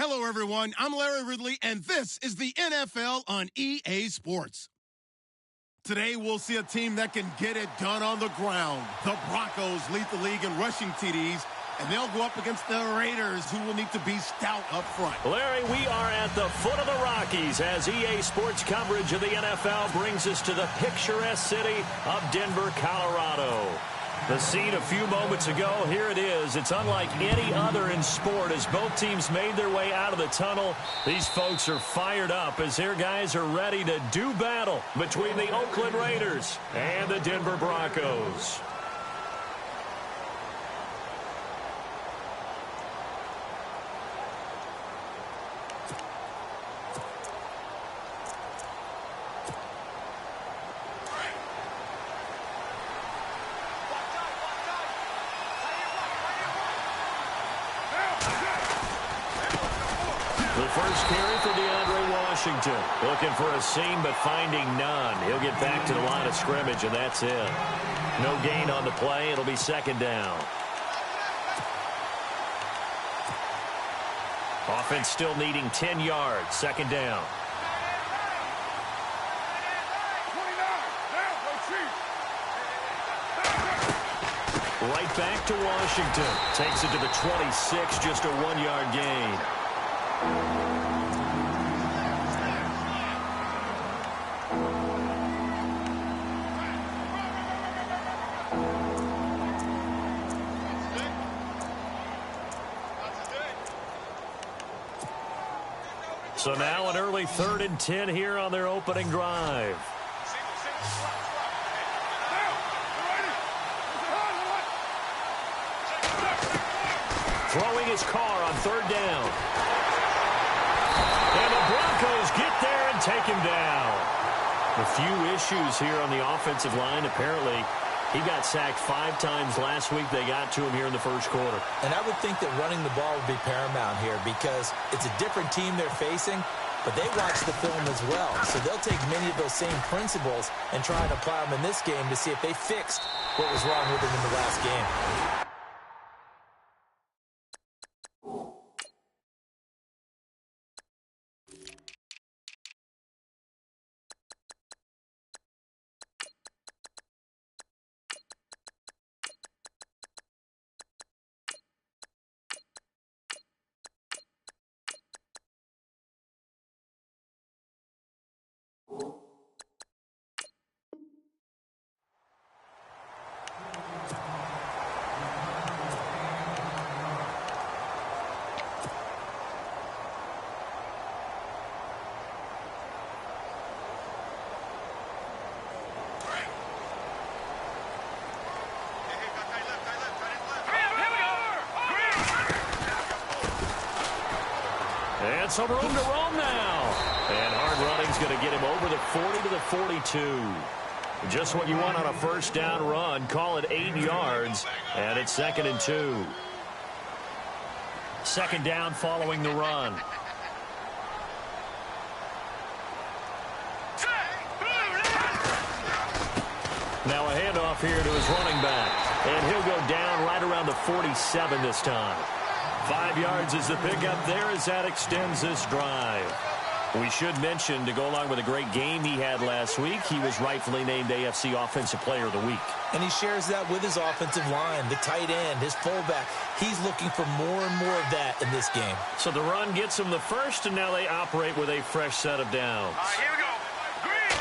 Hello, everyone. I'm Larry Ridley, and this is the NFL on EA Sports. Today, we'll see a team that can get it done on the ground. The Broncos lead the league in rushing TDs, and they'll go up against the Raiders, who will need to be stout up front. Larry, we are at the foot of the Rockies as EA Sports coverage of the NFL brings us to the picturesque city of Denver, Colorado. The scene a few moments ago, here it is. It's unlike any other in sport as both teams made their way out of the tunnel. These folks are fired up as their guys are ready to do battle between the Oakland Raiders and the Denver Broncos. First carry for Washington. Looking for a seam, but finding none. He'll get back to the line of scrimmage, and that's it. No gain on the play. It'll be second down. Offense still needing 10 yards. Second down. Right back to Washington. Takes it to the 26, just a 1-yard gain. So now an early 3rd and 10 here on their opening drive. Throwing his car on 3rd down. And the Broncos get there and take him down. A few issues here on the offensive line. Apparently, he got sacked 5 times last week. They got to him here in the first quarter. And I would think that running the ball would be paramount here because it's a different team they're facing, but they watch the film as well. So they'll take many of those same principles and try and apply them in this game to see if they fixed what was wrong with them in the last game. And some room to roam now. And hard running's going to get him over the 40 to the 42. Just what you want on a first down run. Call it 8 yards. And it's 2nd and 2. Second down following the run. Now a handoff here to his running back. And he'll go down right around the 47 this time. 5 yards is the pickup there as that extends this drive. We should mention, to go along with a great game he had last week, he was rightfully named AFC Offensive Player of the Week. And he shares that with his offensive line, the tight end, his fullback. He's looking for more and more of that in this game. So the run gets him the first, and now they operate with a fresh set of downs. Here we go. Green.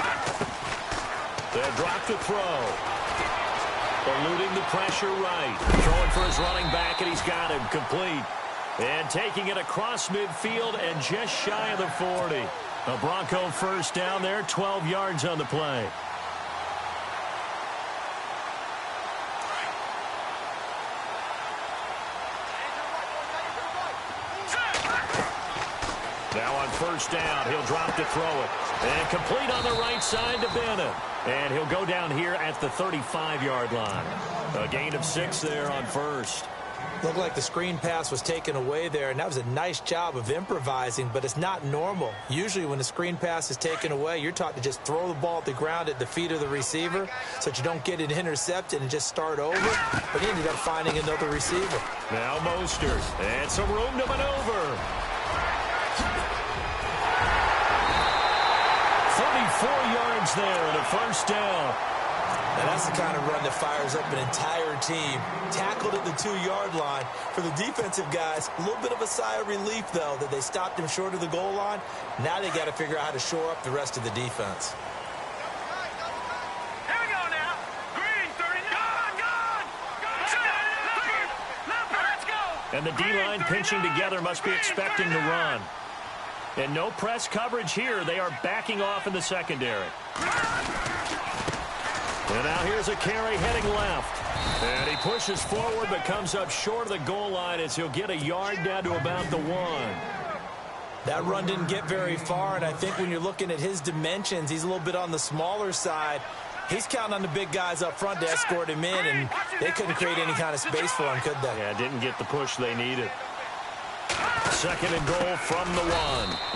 They'll drop the throw. Eluding the pressure right. Throwing for his running back, and he's got him complete. And taking it across midfield and just shy of the 40. A Bronco first down there, 12 yards on the play. Now on first down, he'll drop to throw it. And complete on the right side to Bennett. And he'll go down here at the 35-yard line. A gain of 6 there on first. Looked like the screen pass was taken away there, and that was a nice job of improvising, but it's not normal. Usually when the screen pass is taken away, you're taught to just throw the ball at the ground at the feet of the receiver so that you don't get it intercepted and just start over. But he ended up finding another receiver. Now Mostert, and some room to maneuver. yards there and a first down. And that's the kind of run that fires up an entire team. Tackled at the 2-yard line. For the defensive guys, a little bit of a sigh of relief, though, that they stopped him short of the goal line. Now they got to figure out how to shore up the rest of the defense. Here we go now. Green, 30. Let's go. And the D-line pinching together must be expecting to run. And no press coverage here. They are backing off in the secondary. And now here's a carry heading left. And he pushes forward but comes up short of the goal line as he'll get a yard down to about the 1. That run didn't get very far, and I think when you're looking at his dimensions, he's a little bit on the smaller side. He's counting on the big guys up front to escort him in, and they couldn't create any kind of space for him, could they? Yeah, didn't get the push they needed. Second and goal from the 1.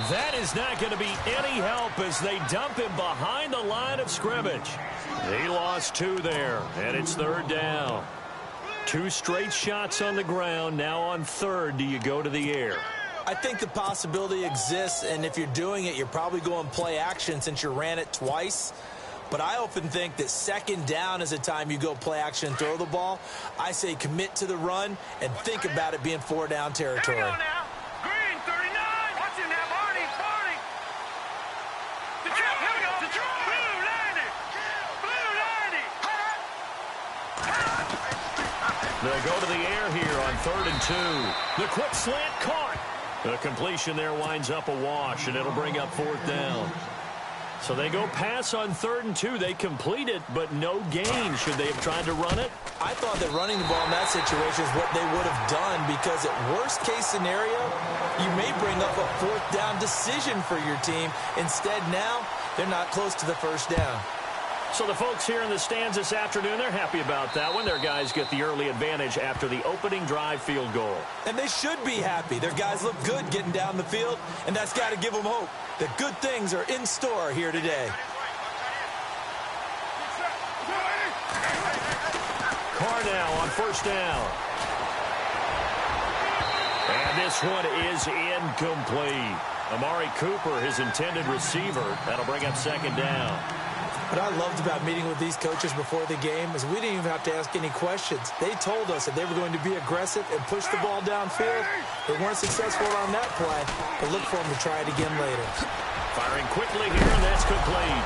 That is not going to be any help as they dump him behind the line of scrimmage. He lost 2 there, and it's third down. 2 straight shots on the ground. Now on third, do you go to the air? I think the possibility exists, and if you're doing it, you're probably going play action since you ran it twice. But I often think that second down is a time you go play action and throw the ball. I say commit to the run and think about it being 4-down territory. Here we go now. Green, 39. Watch him now, Barney. Here we go. Blue, 90. They'll go to the air here on 3rd and 2. The quick slant caught. The completion there winds up a wash, and it'll bring up 4th down. So they go pass on 3rd and 2. They complete it, but no gain. Should they have tried to run it? I thought that running the ball in that situation is what they would have done, because at worst case scenario, you may bring up a 4th down decision for your team. Instead now, they're not close to the first down. So the folks here in the stands this afternoon, they're happy about that one. Their guys get the early advantage after the opening drive field goal. And they should be happy. Their guys look good getting down the field, and that's got to give them hope that good things are in store here today. Carr now on first down. And this one is incomplete. Amari Cooper, his intended receiver. That'll bring up second down. What I loved about meeting with these coaches before the game is we didn't even have to ask any questions. They told us that they were going to be aggressive and push the ball downfield. They weren't successful on that play, but look for them to try it again later. Firing quickly here, and that's complete.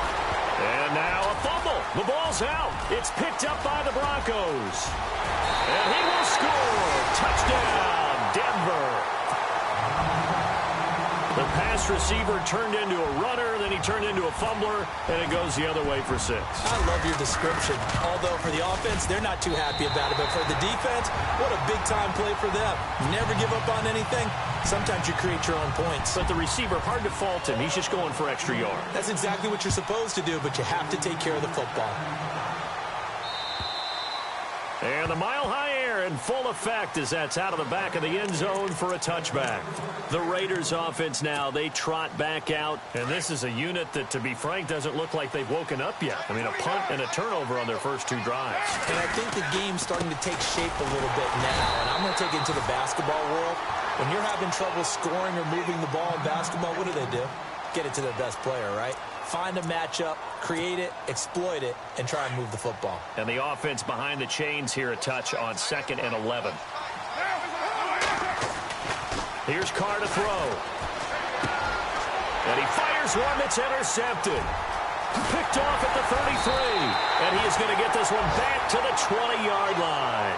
And now a fumble. The ball's out. It's picked up by the Broncos. And he will score. Touchdown, Denver. The pass receiver turned into a runner, then he turned into a fumbler, and it goes the other way for 6. I love your description. Although for the offense, they're not too happy about it. But for the defense, what a big-time play for them. Never give up on anything. Sometimes you create your own points. But the receiver, hard to fault him. He's just going for extra yards. That's exactly what you're supposed to do, but you have to take care of the football. And the mile-high air in full effect as that's out of the back of the end zone for a touchback. The Raiders offense now, they trot back out. And this is a unit that, to be frank, doesn't look like they've woken up yet. I mean, a punt and a turnover on their first 2 drives. And I think the game's starting to take shape a little bit now. And I'm going to take it to the basketball world. When you're having trouble scoring or moving the ball in basketball, what do? Get it to their best player, right? Find a matchup, create it, exploit it, and try and move the football. And the offense behind the chains here a touch on 2nd and 11. Here's Carr to throw. And he fires one that's intercepted. Picked off at the 33. And he is going to get this one back to the 20-yard line.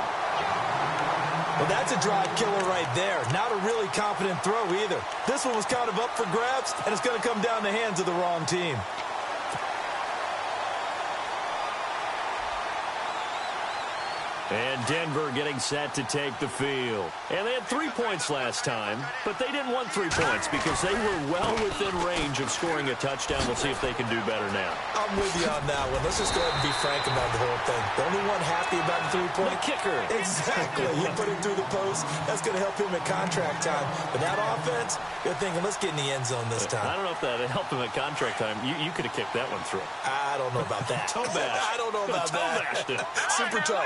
Well, that's a drive killer right there. Not a really confident throw either. This one was kind of up for grabs, and it's going to come down the hands of the wrong team. And Denver getting set to take the field. And they had 3 points last time, but they didn't want 3 points because they were well within range of scoring a touchdown. We'll see if they can do better now. I'm with you on that one. Let's just go ahead and be frank about the whole thing. The only one happy about the 3-point. The kicker. Exactly. He put it through the post. That's going to help him at contract time. But that offense, they're thinking, let's get in the end zone this time. I don't know if that helped him at contract time. You could have kicked that one through. I don't know about that. Toe bash. I don't know about that. Bashed it. Super toe.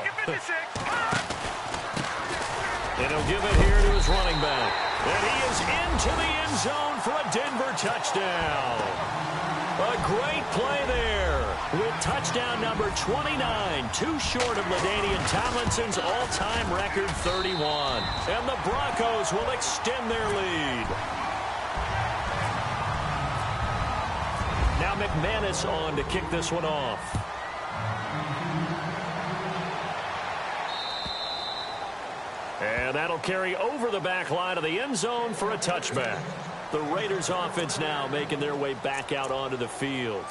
And he'll give it here to his running back. And he is into the end zone for a Denver touchdown. A great play there with touchdown number 29, too short of LaDainian Tomlinson's all-time record 31. And the Broncos will extend their lead. Now McManus on to kick this one off. And that'll carry over the back line of the end zone for a touchback. The Raiders offense now making their way back out onto the field.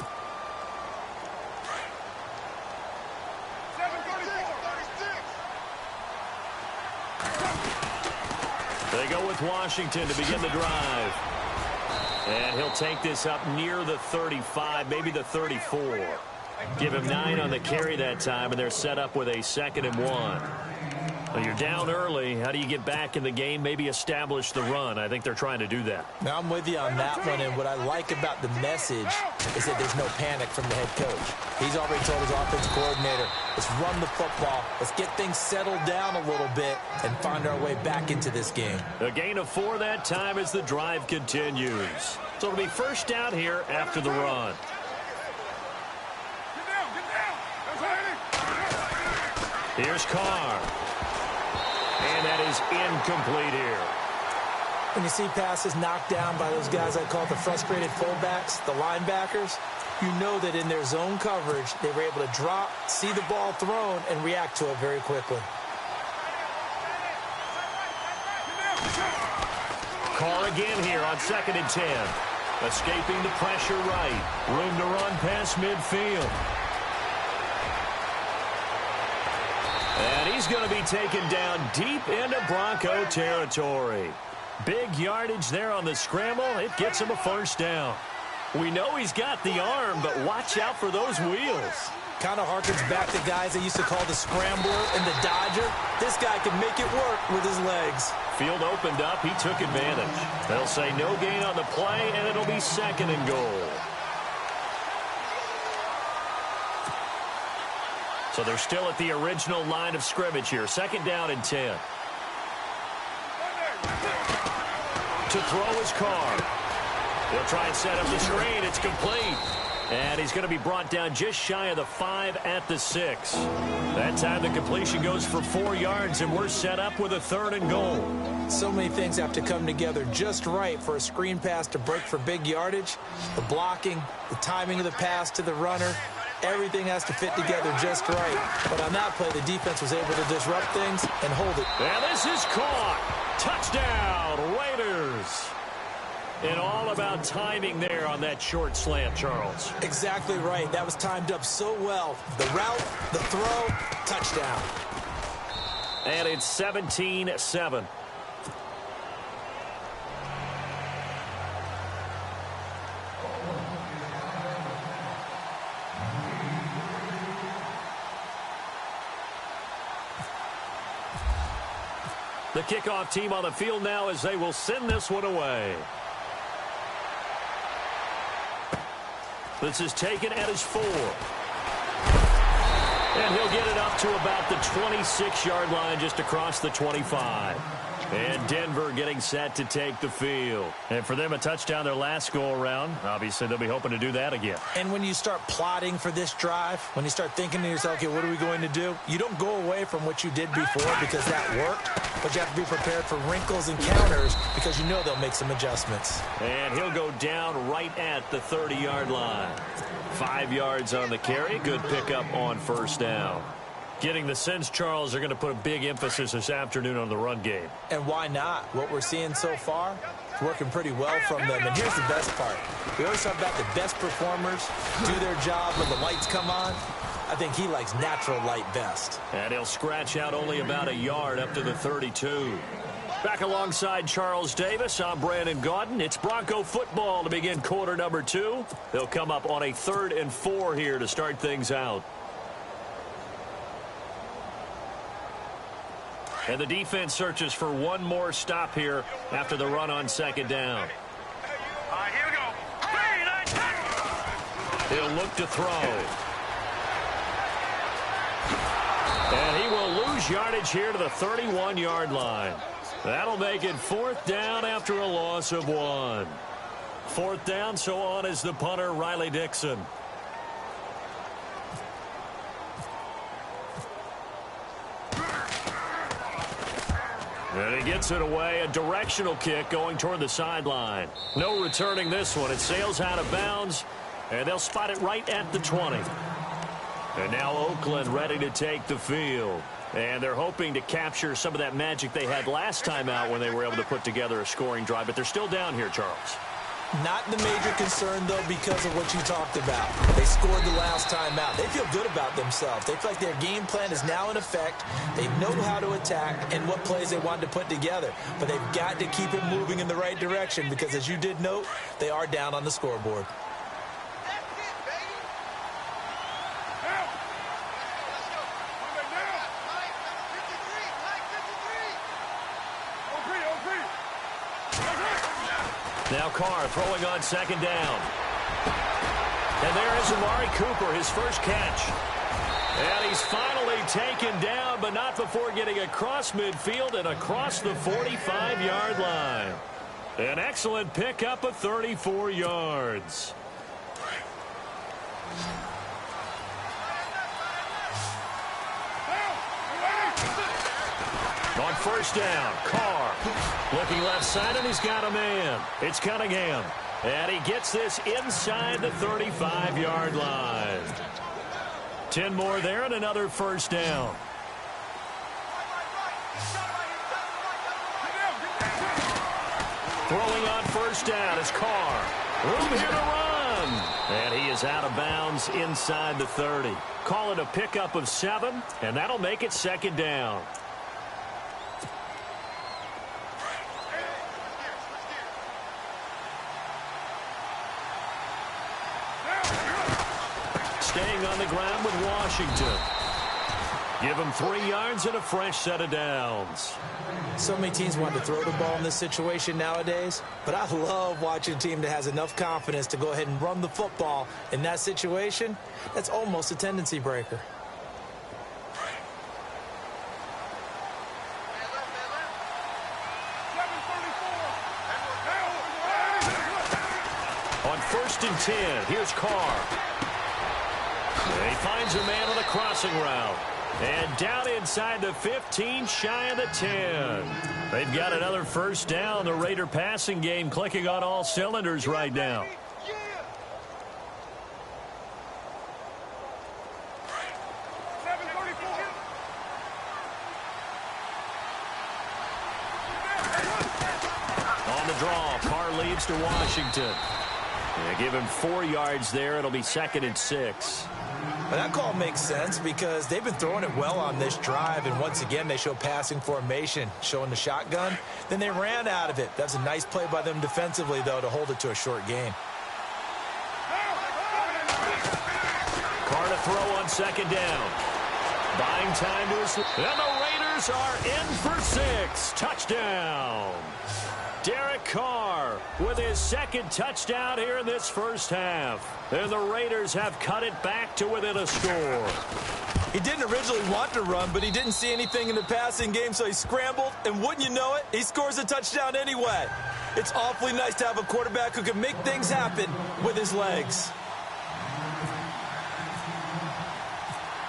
They go with Washington to begin the drive. And he'll take this up near the 35, maybe the 34. Give him 9 on the carry that time, and they're set up with a 2nd and 1. Well, you're down early. How do you get back in the game? Maybe establish the run. I think they're trying to do that. Now, I'm with you on that one, and what I like about the message is that there's no panic from the head coach. He's already told his offensive coordinator, let's run the football, let's get things settled down a little bit and find our way back into this game. A gain of 4 that time as the drive continues. So it'll be first down here after the run. Here's Carr. And that is incomplete here. When you see passes knocked down by those guys I call the frustrated fullbacks, the linebackers, you know that in their zone coverage, they were able to drop, see the ball thrown, and react to it very quickly. Carr again here on 2nd and 10. Escaping the pressure right. Room to run past midfield. And he's going to be taken down deep into Bronco territory. Big yardage there on the scramble. It gets him a first down. We know he's got the arm, but watch out for those wheels. Kind of harkens back to guys they used to call the scrambler and the dodger. This guy can make it work with his legs. Field opened up. He took advantage. They'll say no gain on the play, and it'll be 2nd and goal. So they're still at the original line of scrimmage here. 2nd down and 10. To throw his Carr. He'll try and set up the screen. It's complete. And he's going to be brought down just shy of the 5 at the 6. That time the completion goes for 4 yards, and we're set up with a 3rd and goal. So many things have to come together just right for a screen pass to break for big yardage. The blocking, the timing of the pass to the runner, everything has to fit together just right. But on that play, the defense was able to disrupt things and hold it. And this is caught. Touchdown, Raiders. And all about timing there on that short slant, Charles. Exactly right. That was timed up so well. The route, the throw, touchdown. And it's 17-7. The kickoff team on the field now as they will send this one away. This is taken at his 4. And he'll get it up to about the 26-yard line, just across the 25. And Denver getting set to take the field. And for them, a touchdown their last go-around. Obviously, they'll be hoping to do that again. And when you start plotting for this drive, when you start thinking to yourself, okay, what are we going to do? You don't go away from what you did before because that worked, but you have to be prepared for wrinkles and counters because you know they'll make some adjustments. And he'll go down right at the 30-yard line. 5 yards on the carry. Good pickup on first down. Getting the sense, Charles, they're going to put a big emphasis this afternoon on the run game. And why not? What we're seeing so far is working pretty well from them. And here's the best part. We always talk about the best performers do their job when the lights come on. I think he likes natural light best. And he'll scratch out only about a yard up to the 32. Back alongside Charles Davis, I'm Brandon Gaudin. It's Bronco football to begin quarter number 2. They'll come up on a 3rd and 4 here to start things out. And the defense searches for one more stop here after the run on 2nd down. All right, here we go. He'll look to throw. And he will lose yardage here to the 31-yard line. That'll make it 4th down after a loss of 1. 4th down, so on is the punter, Riley Dixon. And he gets it away, a directional kick going toward the sideline. No returning this one. It sails out of bounds, and they'll spot it right at the 20. And now Oakland ready to take the field. And they're hoping to capture some of that magic they had last time out when they were able to put together a scoring drive. But they're still down here, Charles. Not the major concern, though, because of what you talked about. They scored the last time out. They feel good about themselves. They feel like their game plan is now in effect. They know how to attack and what plays they want to put together. But they've got to keep it moving in the right direction because, as you did note, they are down on the scoreboard. Now Carr throwing on 2nd down. And there is Amari Cooper, his first catch. And he's finally taken down, but not before getting across midfield and across the 45-yard line. An excellent pickup of 34 yards. On 1st down, Carr looking left side, and he's got a man. It's Cunningham. And he gets this inside the 35-yard line. 10 more there and another 1st down. Throwing on 1st down is Carr. Room here to run. And he is out of bounds inside the 30. Call it a pickup of 7, and that'll make it 2nd down. Staying on the ground with Washington. Give him 3 yards and a fresh set of downs. So many teams want to throw the ball in this situation nowadays, but I love watching a team that has enough confidence to go ahead and run the football in that situation. That's almost a tendency breaker. On 1st and 10, here's Carr. He finds a man on a crossing route. And down inside the 15, shy of the 10. They've got another 1st down. The Raider passing game clicking on all cylinders right now. On the draw, Carr leads to Washington. They give him 4 yards there. It'll be 2nd and 6. Well, that call makes sense because they've been throwing it well on this drive, and once again they show passing formation, showing the shotgun. Then they ran out of it. That's a nice play by them defensively, though, to hold it to a short gain. Carr to throw on 2nd down. Buying time to his... And the Raiders are in for 6. Touchdown. Derek Carr with his 2nd touchdown here in this first half. And the Raiders have cut it back to within a score. He didn't originally want to run, but he didn't see anything in the passing game, so he scrambled, and wouldn't you know it, he scores a touchdown anyway. It's awfully nice to have a quarterback who can make things happen with his legs.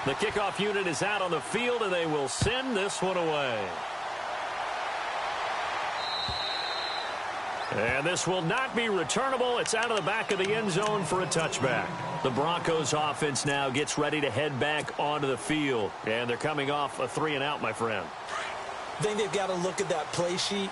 The kickoff unit is out on the field, and they will send this one away. And this will not be returnable. It's out of the back of the end zone for a touchback. The Broncos offense now gets ready to head back onto the field. And they're coming off a 3-and-out, my friend. I think they've got to look at that play sheet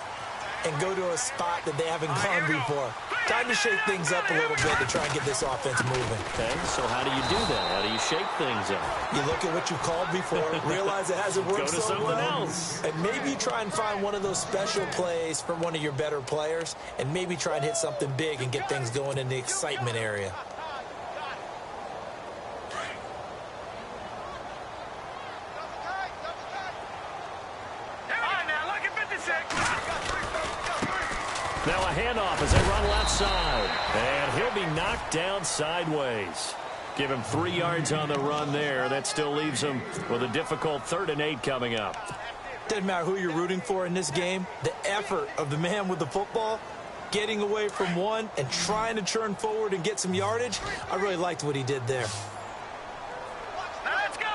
and go to a spot that they haven't gone before. Time to shake things up a little bit to try and get this offense moving. Okay, so how do you do that? How do you shake things up? You look at what you called before, realize it hasn't worked Go to so something well, else. and maybe try and find one of those special plays for one of your better players, and maybe try and hit something big and get things going in the excitement area. Now a handoff as they run left side. And he'll be knocked down sideways. Give him 3 yards on the run there. That still leaves him with a difficult 3rd and 8 coming up. Doesn't matter who you're rooting for in this game. The effort of the man with the football, getting away from one and trying to turn forward and get some yardage, I really liked what he did there. Now let's go.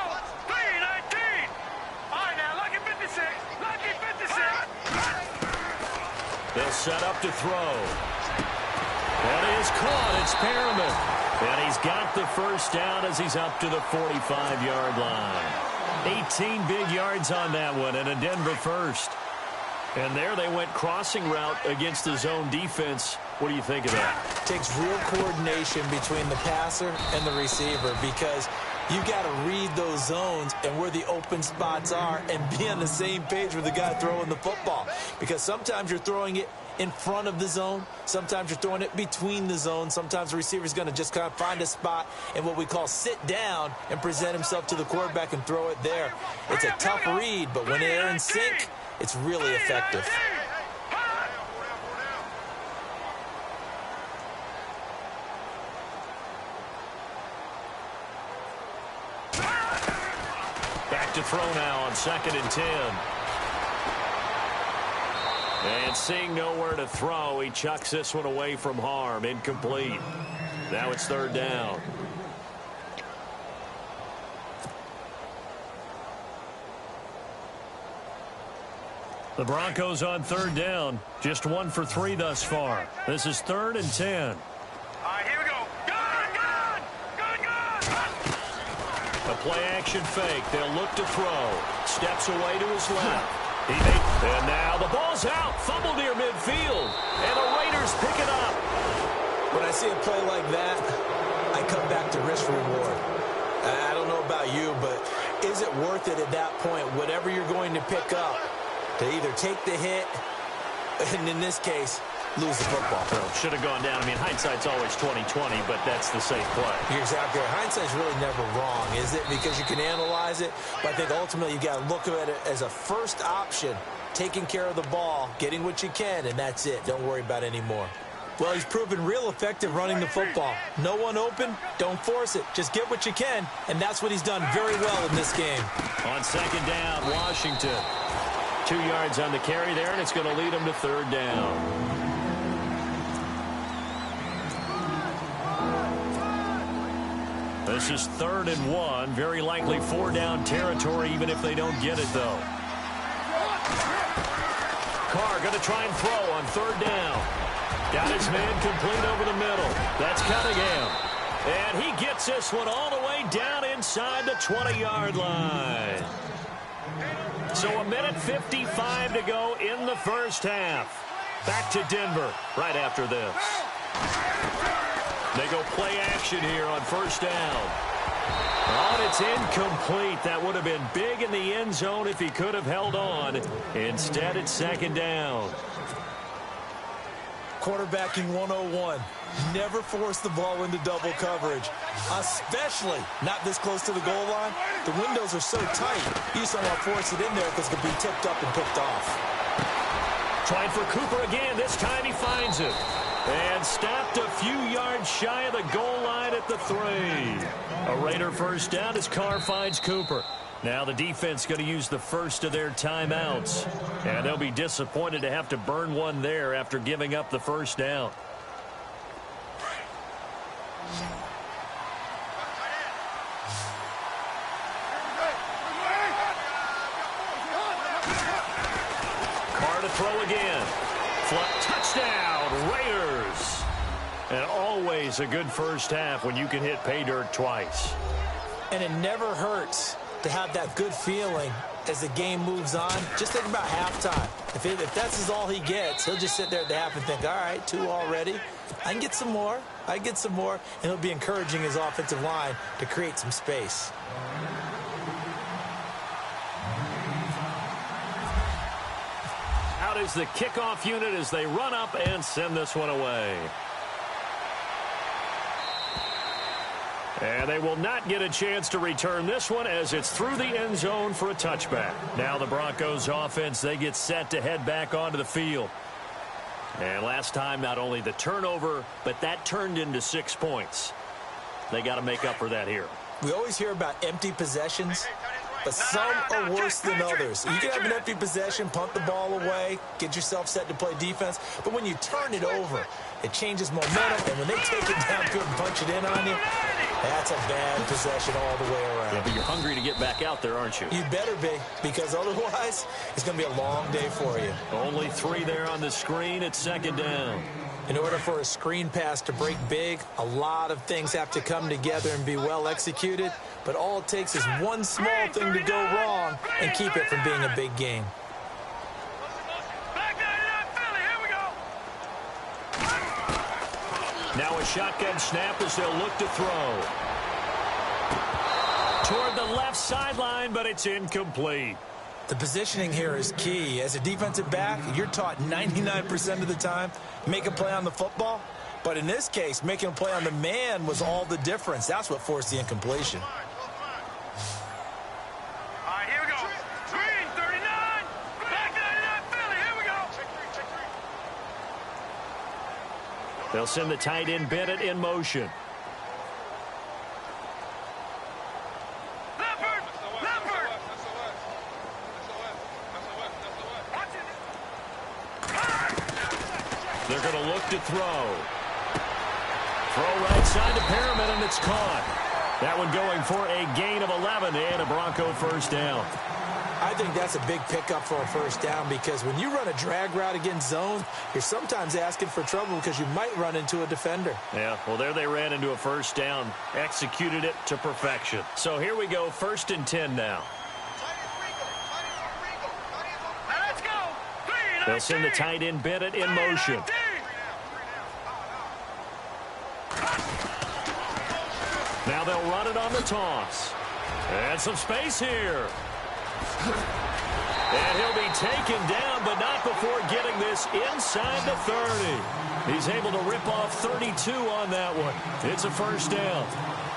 3-19. All right, now, lucky 56. Lucky 56. They'll set up to throw. That is caught. It's Perriman. And he's got the first down as he's up to the 45-yard line. 18 big yards on that one and a Denver first. And there they went crossing route against the zone defense. What do you think of that? Takes real coordination between the passer and the receiver because you got to read those zones and where the open spots are and be on the same page with the guy throwing the football. Because sometimes you're throwing it in front of the zone. Sometimes you're throwing it between the zones. Sometimes the receiver's going to just kind of find a spot and what we call sit down and present himself to the quarterback and throw it there. It's a tough read, but when they're in sync, it's really effective. Back to throw now on 2nd and 10. And seeing nowhere to throw, he chucks this one away from harm. Incomplete. Now it's 3rd down. The Broncos on 3rd down. Just 1 for 3 thus far. This is 3rd and 10. All right, here we go. Gun! A play-action fake. They'll look to throw. Steps away to his left. And now the ball's out. Fumble near midfield. And the Raiders pick it up. When I see a play like that, I come back to risk reward. I don't know about you, but is it worth it at that point, whatever you're going to pick up, to either take the hit, and in this case, lose the football? Well, should have gone down. I mean, hindsight's always 20/20, but that's the safe play. You're exactly right. Hindsight's really never wrong, is it? Because you can analyze it, but I think ultimately you got to look at it as a first option, taking care of the ball, getting what you can, and that's it. Don't worry about it anymore. Well, he's proven real effective running the football. No one open, don't force it. Just get what you can, and that's what he's done very well in this game. On 2nd down, Washington. 2 yards on the carry there, and it's going to lead him to 3rd down. This is 3rd and 1. Very likely 4-down territory, even if they don't get it, though. Carr going to try and throw on 3rd down. Got his man complete over the middle. That's Cunningham. And he gets this one all the way down inside the 20-yard line. So 1:55 to go in the first half. Back to Denver right after this. They go play action here on 1st down. Oh, and it's incomplete. That would have been big in the end zone if he could have held on. Instead, it's 2nd down. Quarterbacking 101. Never force the ball into double coverage, especially not this close to the goal line. The windows are so tight, you just don't want to force it in there because it could be tipped up and picked off. Trying for Cooper again. This time he finds it. And stopped a few yards shy of the goal line at the 3. A Raider first down as Carr finds Cooper. Now the defense going to use the first of their timeouts. And they'll be disappointed to have to burn one there after giving up the first down. Carr to throw again. Touchdown, Raiders. And always a good first half when you can hit pay dirt twice. And it never hurts to have that good feeling as the game moves on. Just think about halftime. If that's all he gets, he'll just sit there at the half and think, all right, 2 already. I can get some more. I get some more. And he'll be encouraging his offensive line to create some space. Out is the kickoff unit as they run up and send this one away. And they will not get a chance to return this one as it's through the end zone for a touchback. Now the Broncos offense, they get set to head back onto the field. And last time, not only the turnover, but that turned into 6 points. They got to make up for that here. We always hear about empty possessions, but some are worse than others. You can have an empty possession, punt the ball away, get yourself set to play defense, but when you turn it over, it changes momentum, and when they take it downfield and punch it in on you, that's a bad possession all the way around. Yeah, but you're hungry to get back out there, aren't you? You better be, because otherwise, it's going to be a long day for you. Only 3 there on the screen at second down. In order for a screen pass to break big, a lot of things have to come together and be well executed, but all it takes is one small thing to go wrong and keep it from being a big game. Now a shotgun snap as they'll look to throw. Toward the left sideline, but it's incomplete. The positioning here is key. As a defensive back, you're taught 99% of the time, make a play on the football. But in this case, making a play on the man was all the difference. That's what forced the incompletion. All right, here we go. Green, 39. Back 99, Philly. Here we go. They'll send the tight end Bennett in motion. They're going to look to throw. Throw right side to Perriman, and it's caught. That one going for a gain of 11 and a Bronco first down. I think that's a big pickup for a first down because when you run a drag route against zone, you're sometimes asking for trouble because you might run into a defender. Yeah, well, there they ran into a first down, executed it to perfection. So here we go, 1st and 10 now. Let's go. They'll send the tight end Bennett in motion. Now they'll run it on the toss. And some space here. And he'll be taken down, but not before getting this inside the 30. He's able to rip off 32 on that one. It's a first down.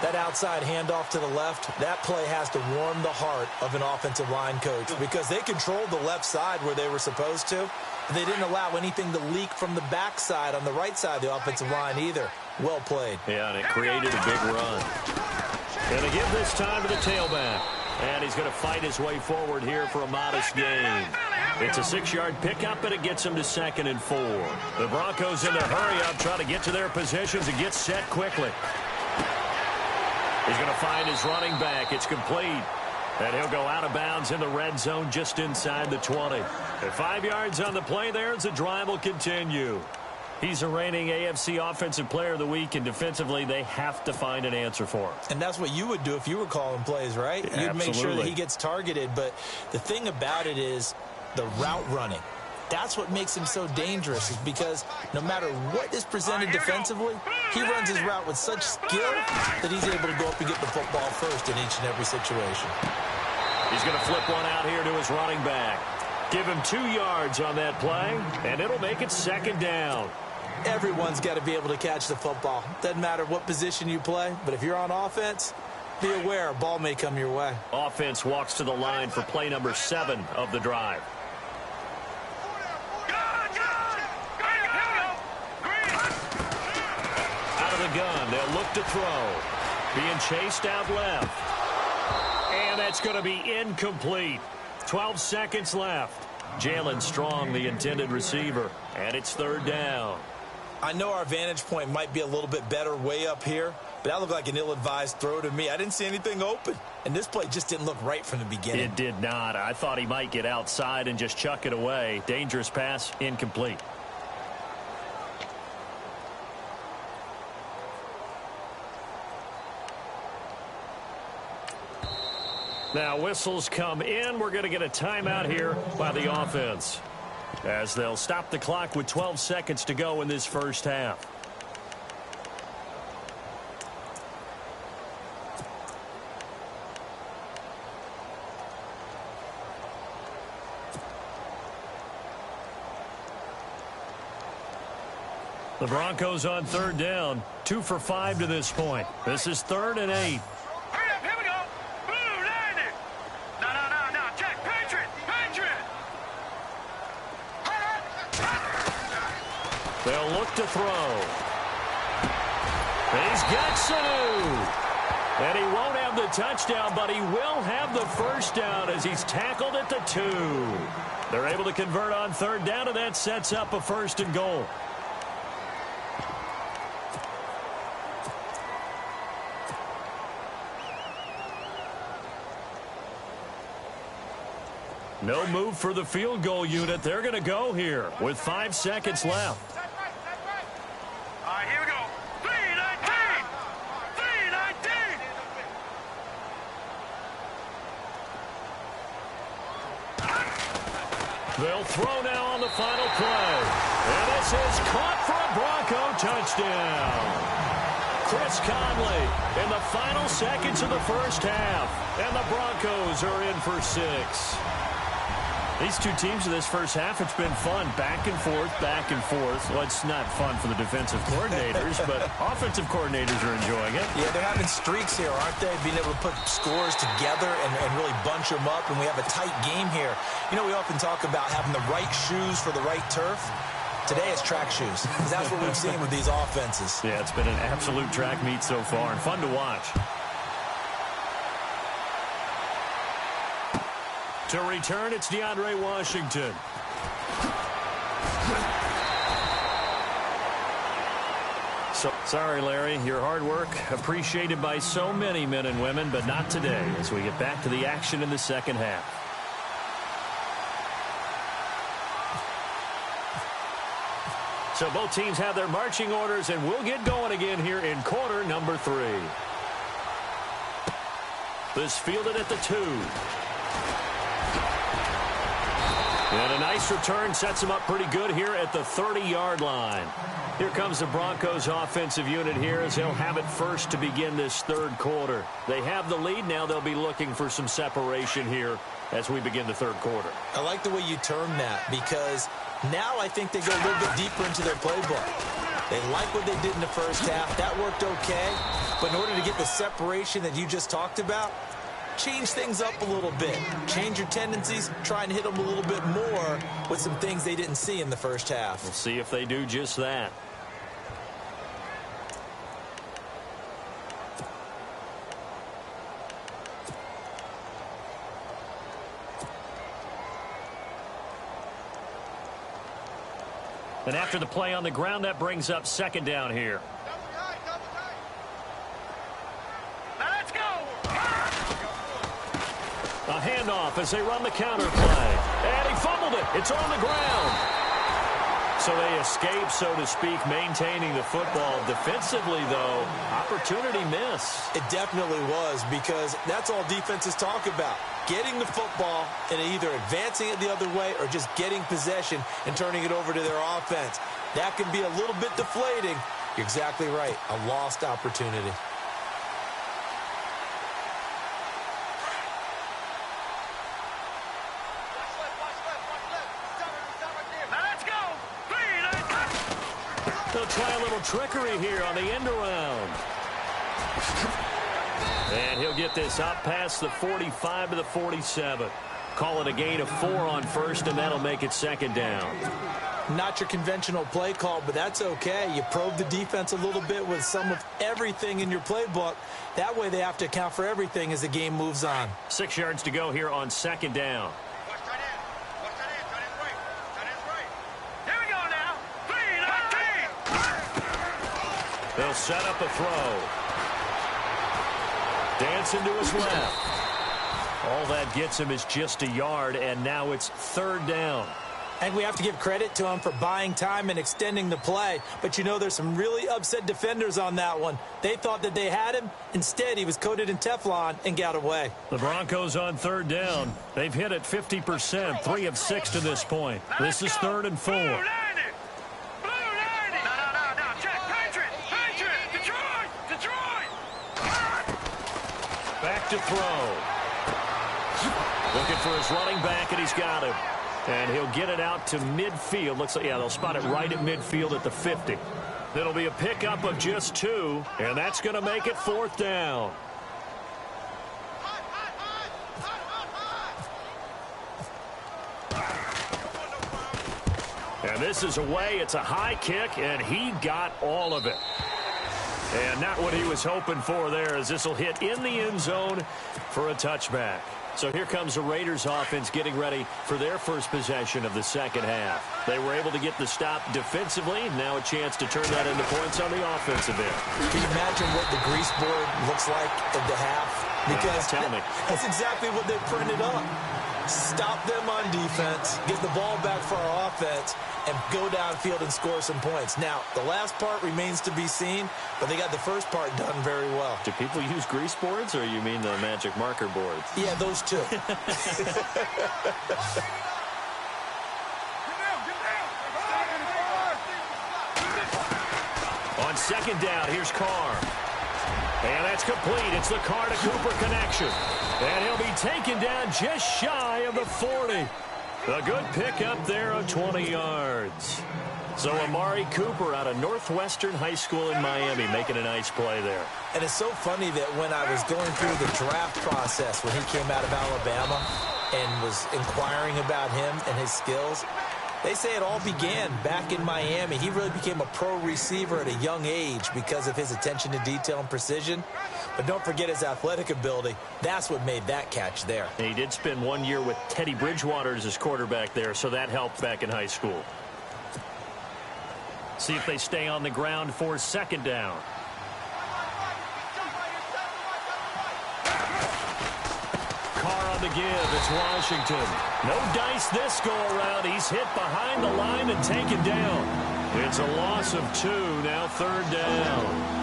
That outside handoff to the left, that play has to warm the heart of an offensive line coach because they controlled the left side where they were supposed to. They didn't allow anything to leak from the backside on the right side of the offensive line either. Well played. Yeah, and it created a big run. Going to give this time to the tailback. And he's going to fight his way forward here for a modest gain. It's a 6-yard pickup, and it gets him to 2nd and 4. The Broncos in a hurry up, trying to get to their positions and get set quickly. He's going to find his running back. It's complete. And he'll go out of bounds in the red zone just inside the 20. And 5 yards on the play there as the drive will continue. He's a reigning AFC Offensive Player of the Week, and defensively, they have to find an answer for him. And that's what you would do if you were calling plays, right? Yeah, you'd make sure that absolutely. he gets targeted. But the thing about it is the route running. That's what makes him so dangerous, is because no matter what is presented defensively, he runs his route with such skill that he's able to go up and get the football first in each and every situation. He's going to flip one out here to his running back. Give him 2 yards on that play, and it'll make it 2nd down. Everyone's got to be able to catch the football. Doesn't matter what position you play, but if you're on offense, be aware a ball may come your way. Offense walks to the line for play number 7 of the drive. Out of the gun, they'll look to throw. Being chased out left. And that's going to be incomplete. 12 seconds left. Jalen Strong, the intended receiver. And it's 3rd down. I know our vantage point might be a little bit better way up here, but that looked like an ill-advised throw to me. I didn't see anything open, and this play just didn't look right from the beginning. It did not. I thought he might get outside and just chuck it away. Dangerous pass, incomplete. Now whistles come in. We're going to get a timeout here by the offense, as they'll stop the clock with 12 seconds to go in this first half. The Broncos on 3rd down, 2 for 5 to this point. This is 3rd and 8. They'll look to throw. He's got Sanu. And he won't have the touchdown, but he will have the first down as he's tackled at the 2. They're able to convert on third down, and that sets up a 1st and goal. No move for the field goal unit. They're going to go here with 5 seconds left. All right, here we go. 3-19. 3-19. They'll throw now on the final play. And this is caught for a Bronco touchdown. Chris Conley in the final seconds of the first half. And the Broncos are in for 6. These two teams in this first half, it's been fun. Back and forth, back and forth. Well, it's not fun for the defensive coordinators, but offensive coordinators are enjoying it. Yeah, they're having streaks here, aren't they? Being able to put scores together and really bunch them up, and we have a tight game here. You know, we often talk about having the right shoes for the right turf. Today it's track shoes, because that's what we've seen with these offenses. Yeah, it's been an absolute track meet so far, and fun to watch. To return, it's DeAndre Washington. So, sorry, Larry. Your hard work appreciated by so many men and women, but not today as we get back to the action in the second half. So both teams have their marching orders, and we'll get going again here in quarter number 3. This fielded at the 2. And a nice return sets him up pretty good here at the 30-yard line. Here comes the Broncos offensive unit here as they'll have it first to begin this third quarter. They have the lead. Now they'll be looking for some separation here as we begin the third quarter. I like the way you term that, because now I think they go a little bit deeper into their playbook. They like what they did in the first half. That worked okay. But in order to get the separation that you just talked about, change things up a little bit. Change your tendencies, try and hit them a little bit more with some things they didn't see in the first half. We'll see if they do just that. And after the play on the ground, that brings up second down here. A handoff as they run the counter play. And he fumbled it. It's on the ground. So they escape, so to speak, maintaining the football. Defensively, though, opportunity miss. It definitely was, because that's all defenses talk about. Getting the football and either advancing it the other way or just getting possession and turning it over to their offense. That can be a little bit deflating. You're exactly right. A lost opportunity. They'll try a little trickery here on the end around. And he'll get this up past the 45 to the 47. Call it a gain of 4 on first, and that'll make it second down. Not your conventional play call, but that's okay. You probe the defense a little bit with some of everything in your playbook. That way they have to account for everything as the game moves on. 6 yards to go here on second down. They'll set up a throw. Dancing to his left. All that gets him is just a yard, and now it's third down. And we have to give credit to him for buying time and extending the play. But you know, there's some really upset defenders on that one. They thought that they had him. Instead, he was coated in Teflon and got away. The Broncos on third down. They've hit it 50%, 3 of 6 to this point. This is 3rd and 4. Back to throw. Looking for his running back, and he's got him. And he'll get it out to midfield. Looks like, yeah, they'll spot it right at midfield at the 50. It'll be a pickup of just 2, and that's going to make it 4th down. And this is away. It's a high kick, and he got all of it. And not what he was hoping for there, as this will hit in the end zone for a touchback. So here comes the Raiders offense getting ready for their first possession of the second half. They were able to get the stop defensively. Now a chance to turn that into points on the offensive end. Can you imagine what the grease board looks like at the half? Because tell me. That's exactly what they printed up. Stop them on defense, get the ball back for our offense, and go downfield and score some points. Now, the last part remains to be seen, but they got the first part done very well. Do people use grease boards, or you mean the magic marker boards? Yeah, those two. On second down, here's Carr. And that's complete. It's the Carr to Cooper connection. And he'll be taken down just shy of the 40. A good pickup there of 20 yards. So Amari Cooper out of Northwestern High School in Miami making a nice play there. And it's so funny that when I was going through the draft process when he came out of Alabama and was inquiring about him and his skills, they say it all began back in Miami. He really became a pro receiver at a young age because of his attention to detail and precision. But don't forget his athletic ability. That's what made that catch there. And he did spend 1 year with Teddy Bridgewater as his quarterback there, so that helped back in high school. See if they stay on the ground for second down. Carr on the give. It's Washington. No dice this go around. He's hit behind the line and taken down. It's a loss of 2. Now third down.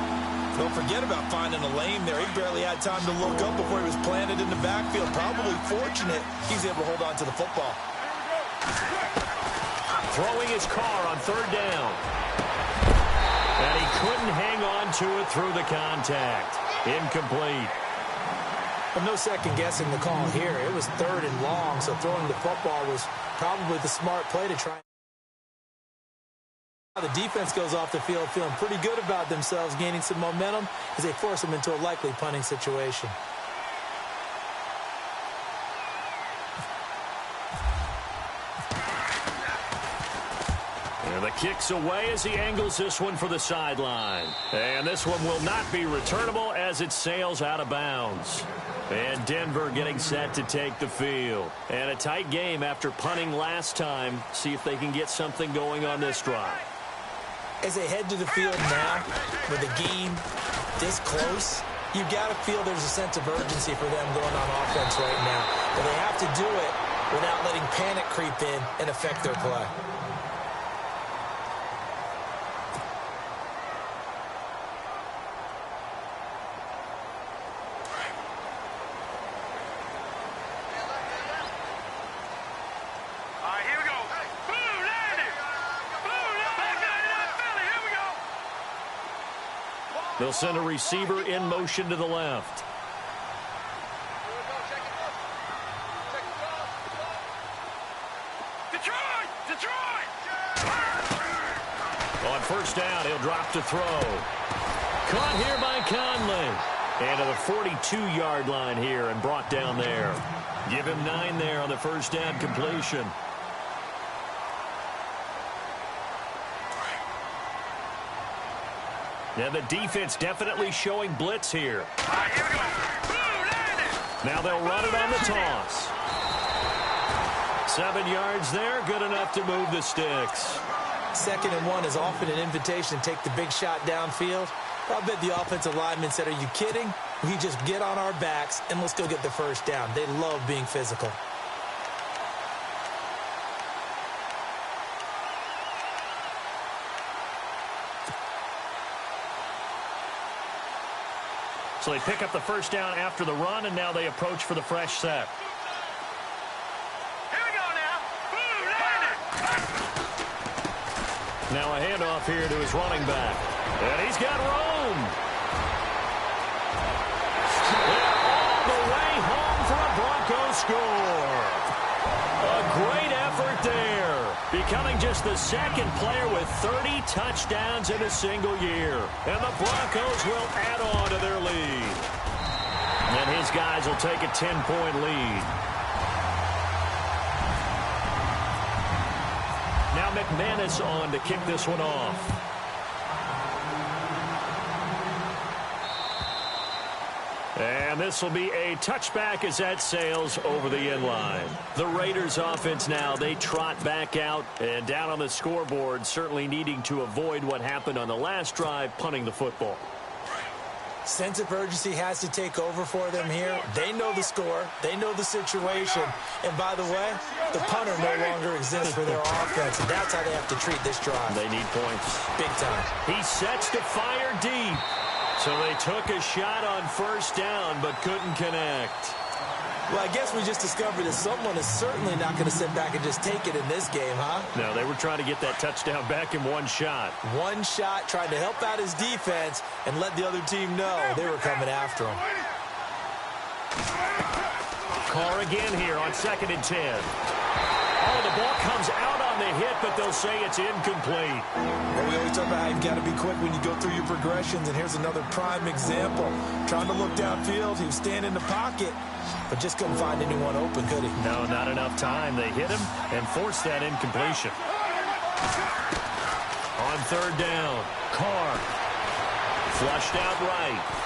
Don't forget about finding a lane there. He barely had time to look up before he was planted in the backfield. Probably fortunate he's able to hold on to the football. Throwing his Carr on third down. And he couldn't hang on to it through the contact. Incomplete. But no second guessing the call here. It was third and long, so throwing the football was probably the smart play to try. The defense goes off the field feeling pretty good about themselves, gaining some momentum as they force them into a likely punting situation. And the kick's away as he angles this one for the sideline. And this one will not be returnable as it sails out of bounds. And Denver getting set to take the field. And a tight game after punting last time. See if they can get something going on this drive. As they head to the field now, with the game this close, you've got to feel there's a sense of urgency for them going on offense right now. But they have to do it without letting panic creep in and affect their play. They'll send a receiver in motion to the left. Detroit! On first down, he'll drop to throw. Caught here by Conley. And to the 42-yard line here and brought down there. Give him 9 there on the first down completion. Yeah, the defense definitely showing blitz here. Here we go. Now they'll run it on the toss. 7 yards there, good enough to move the sticks. 2nd and 1 is often an invitation to take the big shot downfield. I bet the offensive lineman said, are you kidding? We just get on our backs and let's go get the first down. They love being physical. So they pick up the first down after the run, and now they approach for the fresh set. Here we go now. Now a handoff here to his running back. And he's got room. They're all the way home for a Broncos score. A great effort there. Becoming just the second player with 30 touchdowns in a single year. And the Broncos will add on to their lead. And his guys will take a 10-point lead. Now McManus on to kick this one off. And this will be a touchback as that sails over the end line. The Raiders offense now, they trot back out and down on the scoreboard, certainly needing to avoid what happened on the last drive, punting the football. Sense of urgency has to take over for them here. They know the score. They know the situation. And by the way, the punter no longer exists for their offense. And that's how they have to treat this drive. They need points. Big time. He sets to fire deep. So they took a shot on first down but couldn't connect. Well, I guess we just discovered that someone is certainly not going to sit back and just take it in this game, huh? No, they were trying to get that touchdown back in one shot. One shot, trying to help out his defense and let the other team know they were coming after him. Carr again here on 2nd and 10. Oh, the ball comes out on the hit, but they'll say it's incomplete. Well, we always talk about how you've got to be quick when you go through your progressions, and here's another prime example. Trying to look downfield, he was standing in the pocket, but just couldn't find anyone open, could he? No, not enough time. They hit him and forced that incompletion. On 3rd down, Carr flushed out right.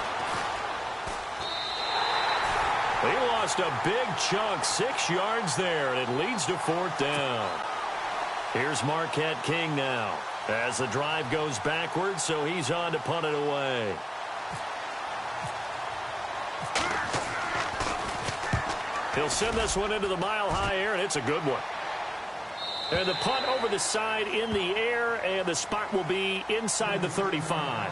He lost a big chunk, 6 yards there, and it leads to 4th down. Here's Marquette King now as the drive goes backwards, so he's on to punt it away. He'll send this one into the mile-high air, and it's a good one. And the punt over the side in the air, and the spot will be inside the 35.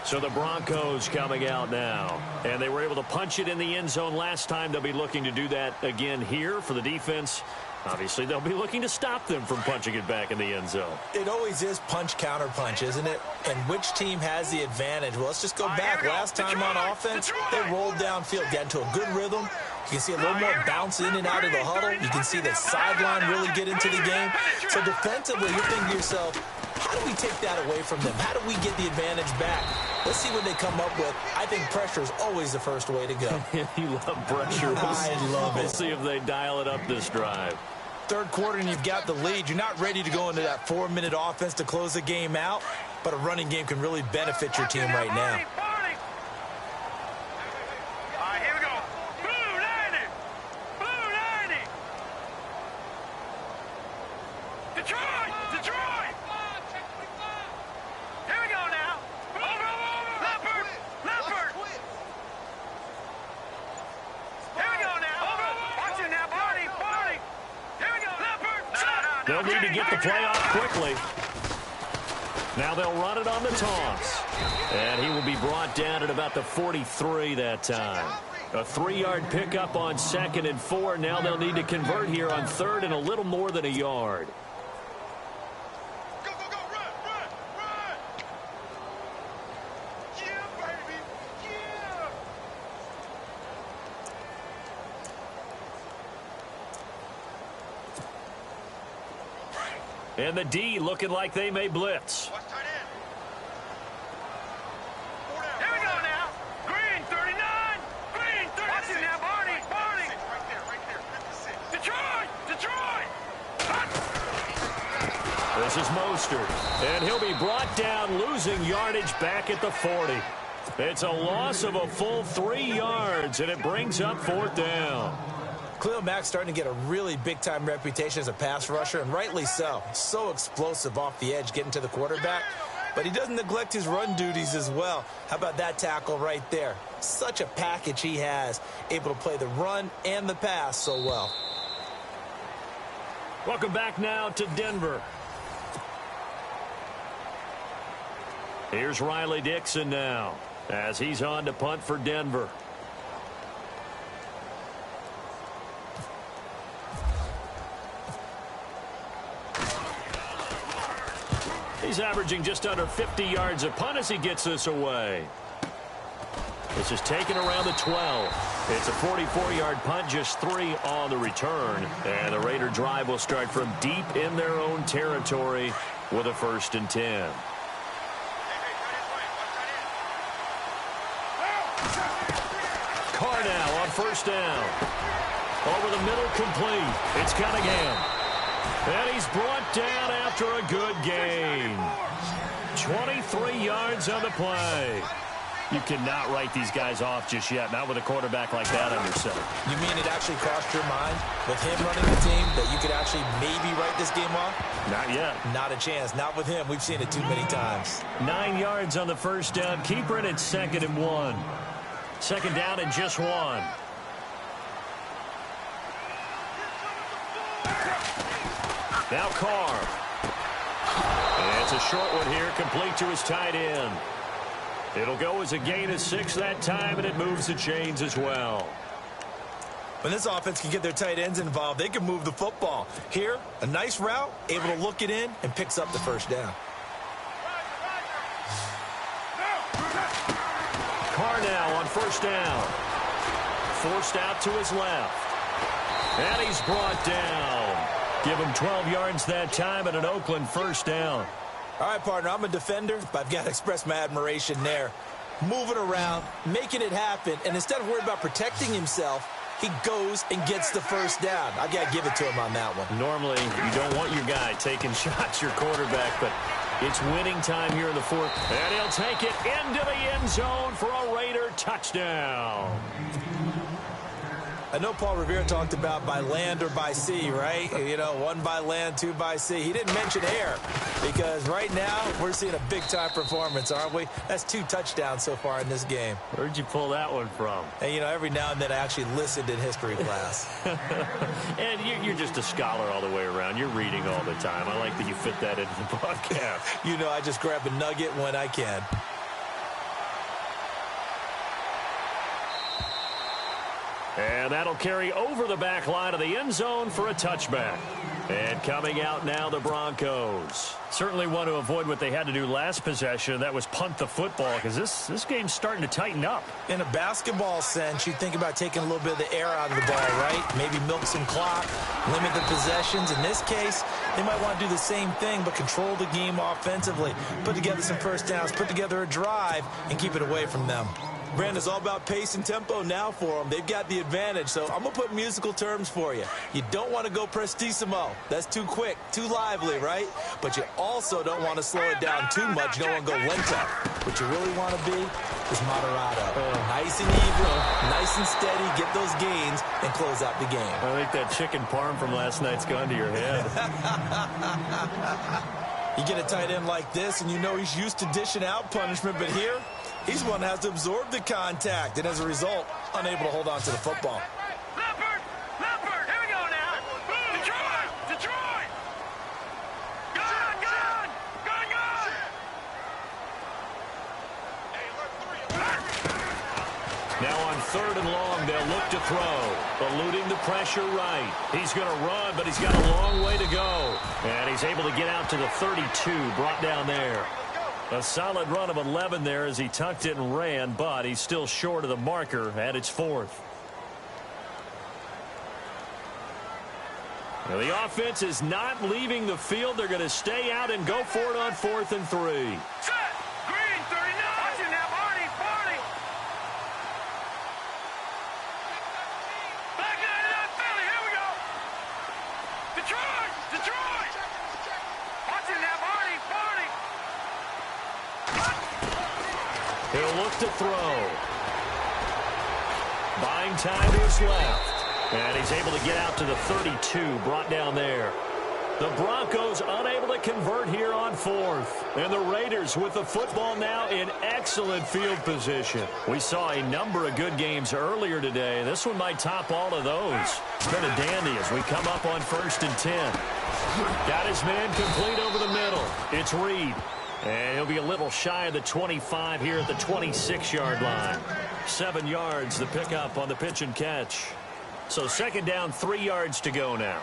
So the Broncos coming out now. And they were able to punch it in the end zone last time. They'll be looking to do that again here for the defense. Obviously, they'll be looking to stop them from punching it back in the end zone. It always is punch-counter-punch, isn't it? And which team has the advantage? Well, let's just go back. Last time on offense, they rolled downfield, got into a good rhythm. You can see a little more bounce in and out of the huddle. You can see the sideline really get into the game. So defensively, you're thinking to yourself, how do we take that away from them? How do we get the advantage back? Let's see what they come up with. I think pressure is always the first way to go. You love pressure. I love it. We'll see if they dial it up this drive. 3rd quarter and you've got the lead. You're not ready to go into that 4-minute offense to close the game out, but a running game can really benefit your team right now. They'll need to get the play off quickly. Now they'll run it on the toss. And he will be brought down at about the 43 that time. A 3-yard pickup on 2nd and 4. Now they'll need to convert here on 3rd and a little more than a yard. Go, go, go, run, run, run. Yeah, baby, yeah. And the D looking like they may blitz. Watch tight end. Here we go now. Green, 39. Green, 36. Watch it now, Barney. Barney. Right there, 56. Detroit, Detroit. This is Mostert. And he'll be brought down, losing yardage back at the 40. It's a loss of a full 3 yards, and it brings up 4th down. Khalil Mack's starting to get a really big-time reputation as a pass rusher, and rightly so. So explosive off the edge, getting to the quarterback. But he doesn't neglect his run duties as well. How about that tackle right there? Such a package he has, able to play the run and the pass so well. Welcome back now to Denver. Here's Riley Dixon now, as he's on to punt for Denver. He's averaging just under 50 yards a punt as he gets this away. This is taken around the 12. It's a 44-yard punt, just 3 on the return. And the Raider drive will start from deep in their own territory with a 1st and 10. Carr now on 1st down. Over the middle, complete. It's Cunningham. And he's brought down after a good gain. 23 yards on the play. You cannot write these guys off just yet, not with a quarterback like that under center. You mean it actually crossed your mind with him running the team that you could actually maybe write this game off? Not yet. Not a chance. Not with him. We've seen it too many times. 9 yards on the first down. Keeper it at 2nd and 1. 2nd down and just 1. Now Carr. And it's a short one here, complete to his tight end. It'll go as a gain of 6 that time, and it moves the chains as well. When this offense can get their tight ends involved, they can move the football. Here, a nice route, able to look it in, and picks up the first down. Carr now on first down. Forced out to his left. And he's brought down. Give him 12 yards that time and an Oakland first down. All right, partner, I'm a defender, but I've got to express my admiration there. Moving around, making it happen, and instead of worrying about protecting himself, he goes and gets the first down. I've got to give it to him on that one. Normally, you don't want your guy taking shots, your quarterback, but it's winning time here in the 4th. And he'll take it into the end zone for a Raider touchdown. I know Paul Revere talked about by land or by sea, right? You know, 1 by land, 2 by sea. He didn't mention air because right now we're seeing a big-time performance, aren't we? That's 2 touchdowns so far in this game. Where'd you pull that one from? And, you know, every now and then I actually listened in history class. And you're just a scholar all the way around. You're reading all the time. I like that you fit that into the broadcast. You know, I just grab a nugget when I can. And that'll carry over the back line of the end zone for a touchback. And coming out now, the Broncos. Certainly want to avoid what they had to do last possession. That was punt the football, because this game's starting to tighten up. In a basketball sense, you think about taking a little bit of the air out of the ball, right? Maybe milk some clock, limit the possessions. In this case, they might want to do the same thing, but control the game offensively. Put together some first downs, put together a drive, and keep it away from them. Brandon, it's all about pace and tempo now for them. They've got the advantage, so I'm going to put musical terms for you. You don't want to go prestissimo. That's too quick, too lively, right? But you also don't want to slow it down too much. You don't want to go lento. What you really want to be is moderato. Nice and even, nice and steady, get those gains, and close out the game. I think that chicken parm from last night's gone to your head. You get a tight end like this, and you know he's used to dishing out punishment, but here, he's one that has to absorb the contact, and as a result, unable to hold on to the football. Leopard! Leopard! Here we go now! Detroit! Detroit! Gun! Gun! Gun! Gun! Now on 3rd and long, they'll look to throw. Eluding the pressure right. He's going to run, but he's got a long way to go. And he's able to get out to the 32, brought down there. A solid run of 11 there as he tucked it and ran, but he's still short of the marker at its 4th. Now the offense is not leaving the field. They're going to stay out and go for it on 4th and 3. Set! Green 39! Watch it now, Barney! Barney! Back 99 Philly! Here we go! Detroit! Detroit! Watch it now, Barney! Barney! He'll look to throw. Buying time to his left. And he's able to get out to the 32, brought down there. The Broncos unable to convert here on 4th. And the Raiders with the football now in excellent field position. We saw a number of good games earlier today. This one might top all of those. It's been a dandy as we come up on 1st and 10. Got his man complete over the middle. It's Reed. And he'll be a little shy of the 25 here at the 26-yard line. 7 yards, the pickup on the pitch and catch. So 2nd down, 3 yards to go now.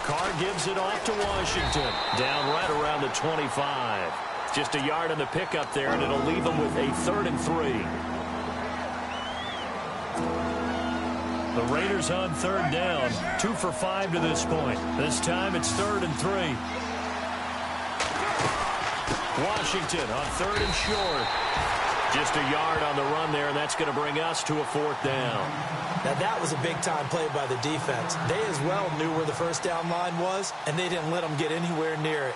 Carr gives it off to Washington. Down right around the 25. Just a yard on the pickup there, and it'll leave them with a 3rd and 3. The Raiders on 3rd down, 2 for 5 to this point. This time it's 3rd and 3. Washington on 3rd and short. Just a yard on the run there, and that's going to bring us to a 4th down. Now, that was a big-time play by the defense. They as well knew where the first down line was, and they didn't let them get anywhere near it.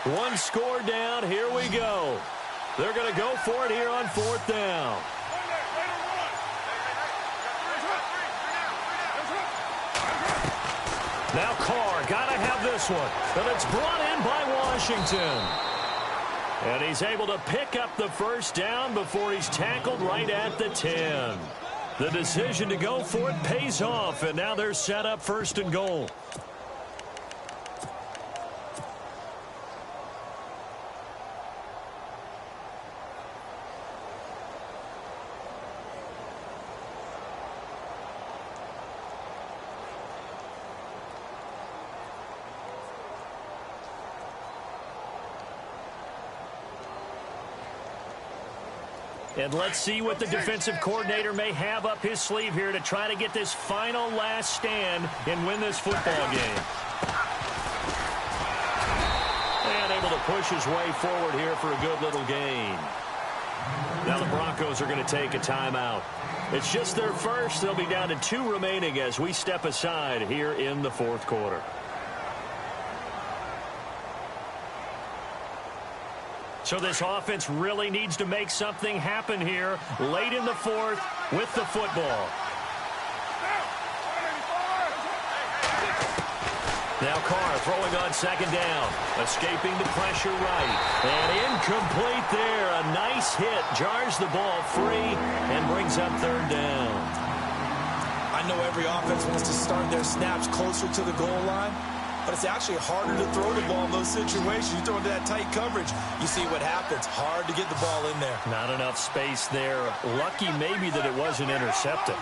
One score down. Here we go. They're going to go for it here on 4th down. Now Carr, got to have this one. And it's brought in by Washington. And he's able to pick up the first down before he's tackled right at the 10. The decision to go for it pays off, and now they're set up 1st and goal. And let's see what the defensive coordinator may have up his sleeve here to try to get this final last stand and win this football game. And able to push his way forward here for a good little gain. Now the Broncos are going to take a timeout. It's just their first. They'll be down to 2 remaining as we step aside here in the 4th quarter. So this offense really needs to make something happen here late in the 4th with the football. Now Carr throwing on 2nd down. Escaping the pressure right. And incomplete there. A nice hit. Jars the ball free and brings up 3rd down. I know every offense wants to start their snaps closer to the goal line, but it's actually harder to throw the ball in those situations. You throw into that tight coverage, you see what happens. Hard to get the ball in there. Not enough space there. Lucky maybe that it wasn't intercepted.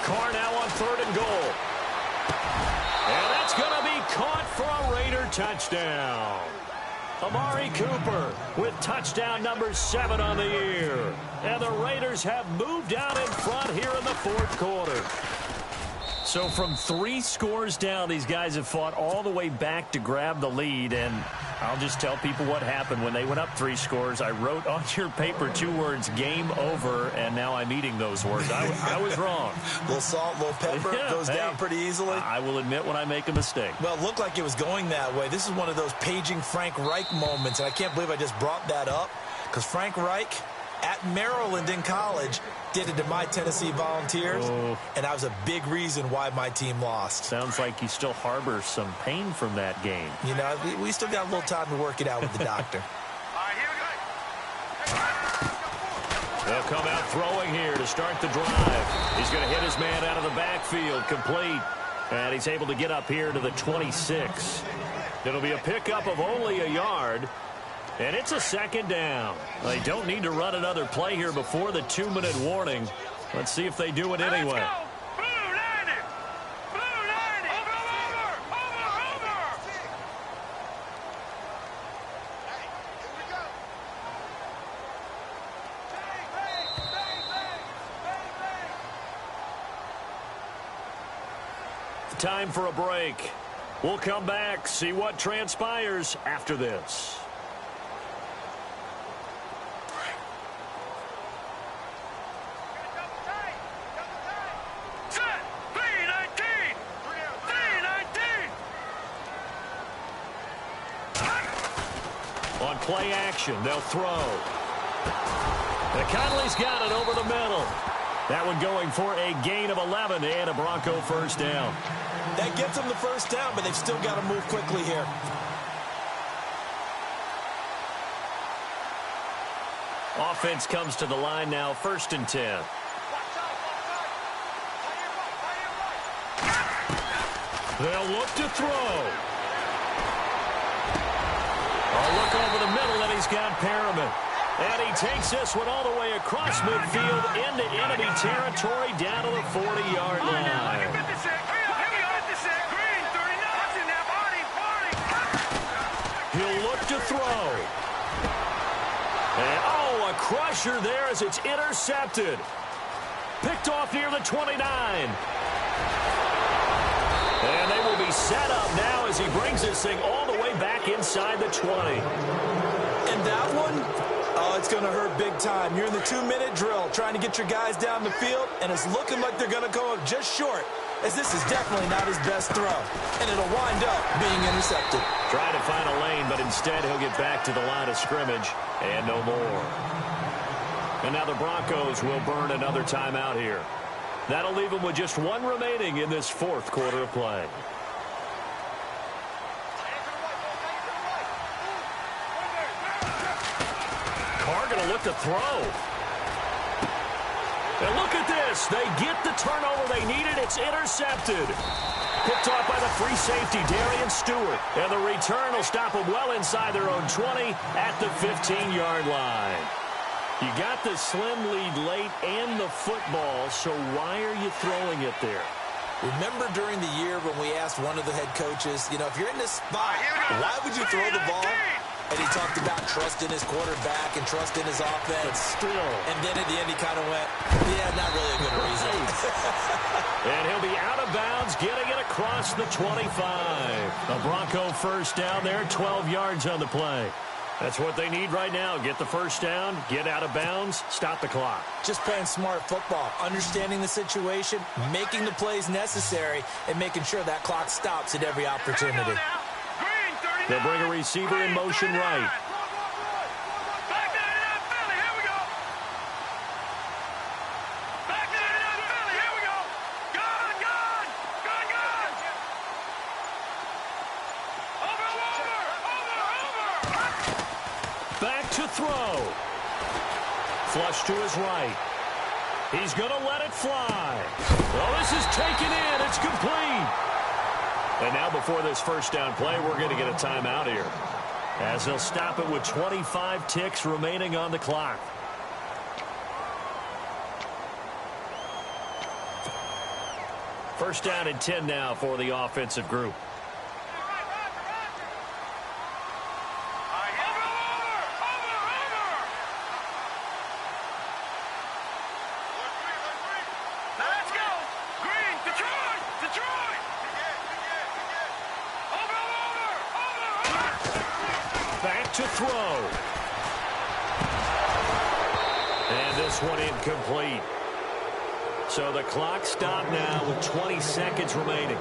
Carr now on 3rd and goal. And that's going to be caught for a Raider touchdown. Amari Cooper with touchdown number 7 on the year. And the Raiders have moved out in front here in the 4th quarter. So from 3 scores down, these guys have fought all the way back to grab the lead. And I'll just tell people what happened when they went up 3 scores. I wrote on your paper 2 words, game over, and now I'm eating those words. I was wrong. A little salt, a little pepper, goes down pretty easily. I will admit when I make a mistake. Well, it looked like it was going that way. This is one of those paging Frank Reich moments, and I can't believe I just brought that up, because Frank Reich at Maryland in college did it to my Tennessee Volunteers, and that was a big reason why my team lost. Sounds like you still harbor some pain from that game. You know, we still got a little time to work it out with the doctor. They'll come out throwing here to start the drive. He's going to hit his man out of the backfield, complete. And he's able to get up here to the 26. It'll be a pickup of only a yard. And it's a 2nd down. They don't need to run another play here before the 2-minute warning. Let's see if they do it anyway. Time for a break. We'll come back, see what transpires after this. On play action, they'll throw. McConnelly's got it over the middle. That one going for a gain of 11 and a Bronco first down. That gets them the first down, but they've still got to move quickly here. Offense comes to the line now, 1st and 10. They'll look to throw. A look over the middle, and he's got Perriman. And he takes this one all the way across midfield into enemy territory down to the 40-yard line. He'll look to throw. And, oh, a crusher there as it's intercepted. Picked off near the 29. And they will be set up now as he brings this thing all the way back inside the 20. And that one, oh, it's going to hurt big time. You're in the 2-minute drill trying to get your guys down the field, and it's looking like they're going to go up just short, as this is definitely not his best throw. And it'll wind up being intercepted. Trying to find a lane, but instead he'll get back to the line of scrimmage and no more. And now the Broncos will burn another timeout here. That'll leave them with just one remaining in this fourth quarter of play. Carr going to look to throw. And look at this. They get the turnover they needed. It's intercepted. Picked off by the free safety, Darian Stewart. And the return will stop them well inside their own 20 at the 15-yard line. You got the slim lead late and the football, so why are you throwing it there? Remember during the year when we asked one of the head coaches, you know, if you're in this spot, why would you throw the ball? And he talked about trust in his quarterback and trust in his offense. But still. And then at the end he kind of went, yeah, not really a good reason. And he'll be out of bounds, getting it across the 25. A Bronco first down there, 12 yards on the play. That's what they need right now. Get the first down, get out of bounds, stop the clock. Just playing smart football, understanding the situation, making the plays necessary, and making sure that clock stops at every opportunity. They'll bring a receiver in motion right. Back to throw. Flush to his right. He's going to let it fly. Well, this is taken in. It's complete. And now before this first down play, we're going to get a timeout here, as they'll stop it with 25 ticks remaining on the clock. First down and 10 now for the offensive group. To throw. And this one incomplete. So the clock stopped now with 20 seconds remaining.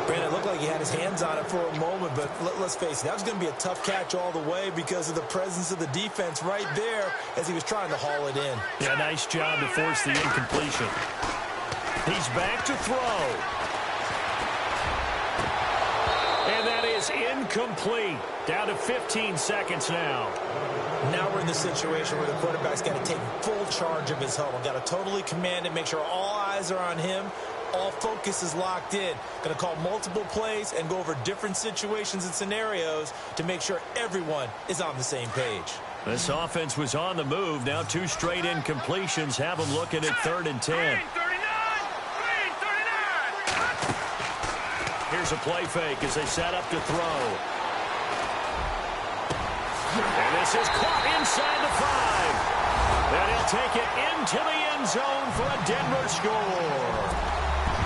Brandon, it looked like he had his hands on it for a moment, but let's face it, that was going to be a tough catch all the way because of the presence of the defense right there as he was trying to haul it in. Yeah, nice job to force the incompletion. He's back to throw. And that is incomplete. Down to 15 seconds now. Now we're in the situation where the quarterback's got to take full charge of his huddle. Got to totally command it, make sure all eyes are on him. All focus is locked in. Going to call multiple plays and go over different situations and scenarios to make sure everyone is on the same page. This offense was on the move. Now 2 straight incompletions have them looking at 3rd and 10. Here's a play fake as they set up to throw. And this is caught inside the 5. And he'll take it into the end zone for a Denver score.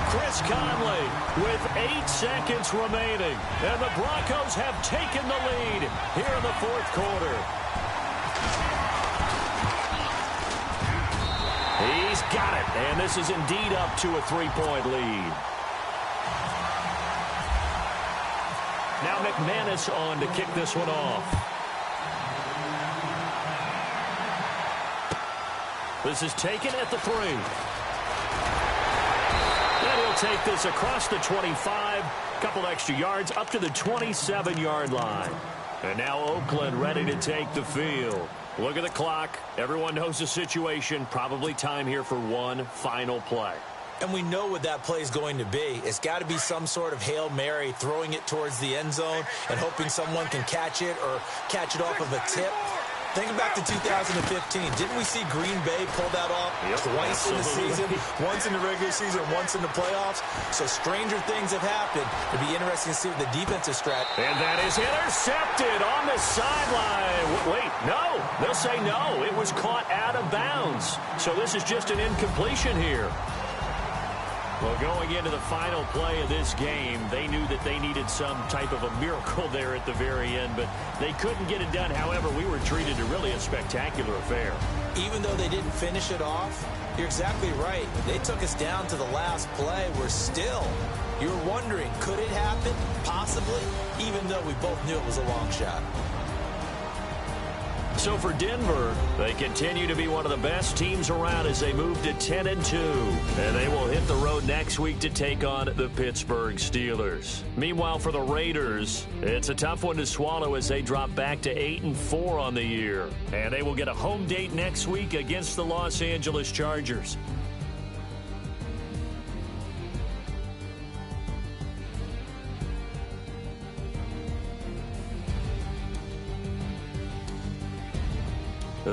Chris Conley with 8 seconds remaining. And the Broncos have taken the lead here in the fourth quarter. He's got it. And this is indeed up to a 3-point lead. Now McManus on to kick this one off. This is taken at the 3. And he'll take this across the 25. Couple extra yards up to the 27-yard line. And now Oakland ready to take the field. Look at the clock. Everyone knows the situation. Probably time here for one final play. And we know what that play is going to be. It's got to be some sort of Hail Mary, throwing it towards the end zone and hoping someone can catch it or catch it off of a tip. Think back to 2015. Didn't we see Green Bay pull that off twice in the season? Once in the regular season, once in the playoffs. So stranger things have happened. It'll be interesting to see what the defensive strat. And that is intercepted on the sideline. Wait, no. They'll say no. It was caught out of bounds. So this is just an incompletion here. Well, going into the final play of this game, they knew that they needed some type of a miracle there at the very end, but they couldn't get it done. However, we were treated to really a spectacular affair. Even though they didn't finish it off, you're exactly right. They took us down to the last play. We're still, you were wondering, could it happen? Possibly, even though we both knew it was a long shot. So for Denver, they continue to be one of the best teams around as they move to 10-2. And they will hit the road next week to take on the Pittsburgh Steelers. Meanwhile, for the Raiders, it's a tough one to swallow as they drop back to 8-4 on the year. And they will get a home date next week against the Los Angeles Chargers.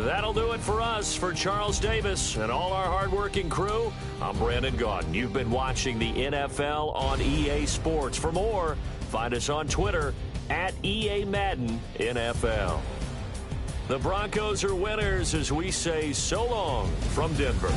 That'll do it for us. For Charles Davis and all our hardworking crew, I'm Brandon Gaudin. You've been watching the NFL on EA Sports. For more, find us on Twitter at EA Madden NFL. The Broncos are winners as we say so long from Denver.